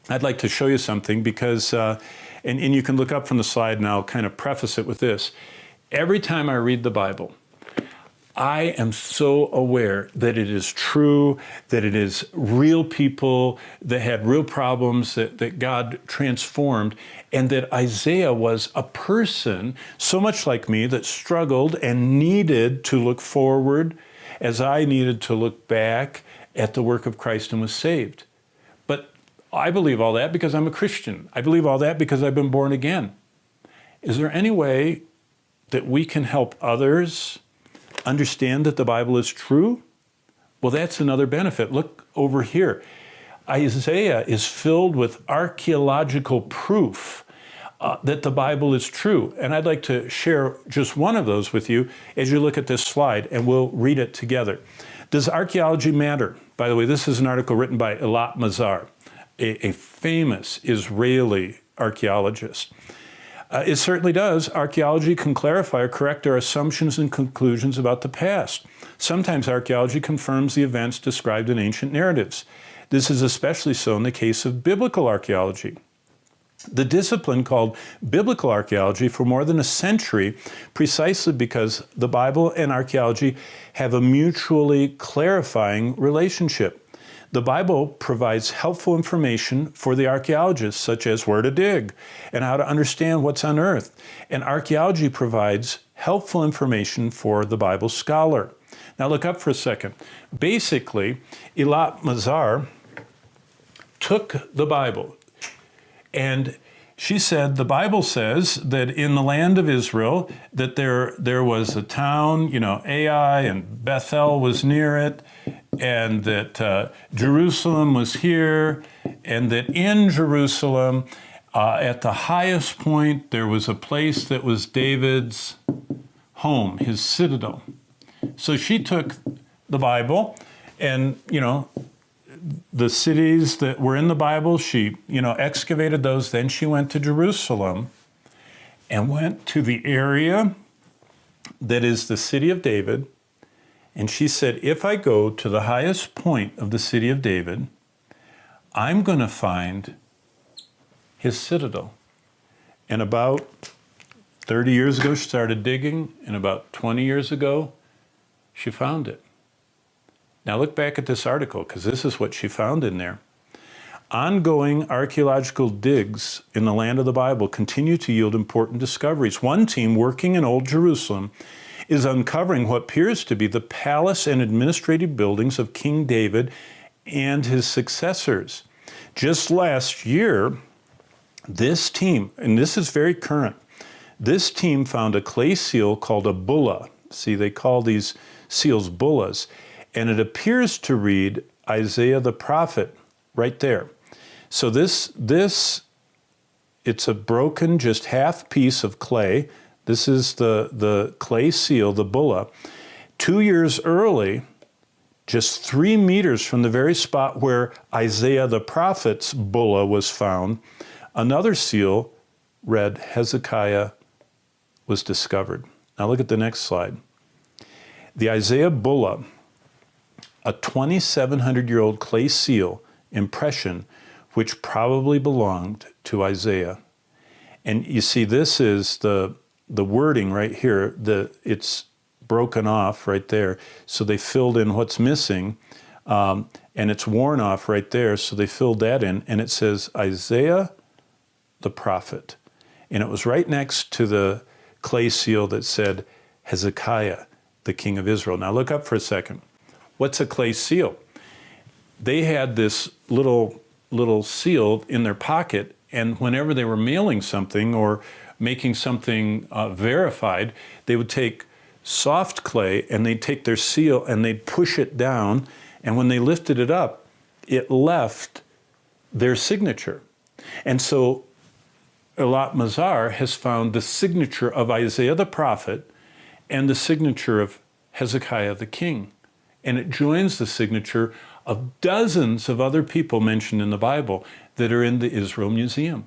I'd like to show you something because, and you can look up from the slide and I'll kind of preface it with this. Every time I read the Bible, I am so aware that it is true, that it is real people that had real problems that God transformed, and that Isaiah was a person so much like me that struggled and needed to look forward as I needed to look back at the work of Christ and was saved. But I believe all that because I'm a Christian. I believe all that because I've been born again. Is there any way that we can help others understand that the Bible is true? Well, that's another benefit. Look over here. Isaiah is filled with archaeological proof that the Bible is true. And I'd like to share just one of those with you as you look at this slide, and we'll read it together. Does archaeology matter? By the way, this is an article written by Eilat Mazar, a famous Israeli archaeologist. It certainly does. Archaeology can clarify or correct our assumptions and conclusions about the past. Sometimes archaeology confirms the events described in ancient narratives. This is especially so in the case of biblical archaeology. The discipline called biblical archaeology for more than a century, precisely because the Bible and archaeology have a mutually clarifying relationship. The Bible provides helpful information for the archaeologists, such as where to dig and how to understand what's unearthed. And archaeology provides helpful information for the Bible scholar. Now look up for a second. Basically, Eilat Mazar took the Bible, and she said the Bible says that in the land of Israel that there was a town, Ai, and Bethel was near it, and that Jerusalem was here, and that in Jerusalem, at the highest point, there was a place that was David's home, his citadel. So she took the Bible and, the cities that were in the Bible, she, excavated those. Then she went to Jerusalem and went to the area that is the city of David. And she said, if I go to the highest point of the city of David, I'm going to find his citadel. And about 30 years ago, she started digging, and about 20 years ago, she found it. Now look back at this article, because this is what she found in there. Ongoing archaeological digs in the land of the Bible continue to yield important discoveries. One team working in Old Jerusalem is uncovering what appears to be the palace and administrative buildings of King David and his successors. Just last year, this team, and this is very current, this team found a clay seal called a bulla. See, they call these seals bullas. And it appears to read Isaiah the prophet right there. So it's a broken, just half piece of clay. This is the clay seal, the bulla. 2 years early, just 3 meters from the very spot where Isaiah the prophet's bulla was found, another seal read Hezekiah was discovered. Now look at the next slide. The Isaiah bulla, a 2,700-year-old clay seal impression, which probably belonged to Isaiah. And you see, this is the wording right here. It's broken off right there. So they filled in what's missing, and it's worn off right there. So they filled that in, and it says Isaiah the prophet. And it was right next to the clay seal that said Hezekiah, the king of Israel. Now look up for a second. What's a clay seal? They had this little seal in their pocket, and whenever they were mailing something or making something verified, they would take soft clay and they'd take their seal and they'd push it down, and when they lifted it up, it left their signature. And so Eilat Mazar has found the signature of Isaiah the prophet and the signature of Hezekiah the king. And it joins the signature of dozens of other people mentioned in the Bible that are in the Israel Museum.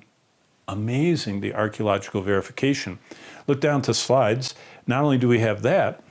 Amazing, the archaeological verification. Look down to slides. Not only do we have that,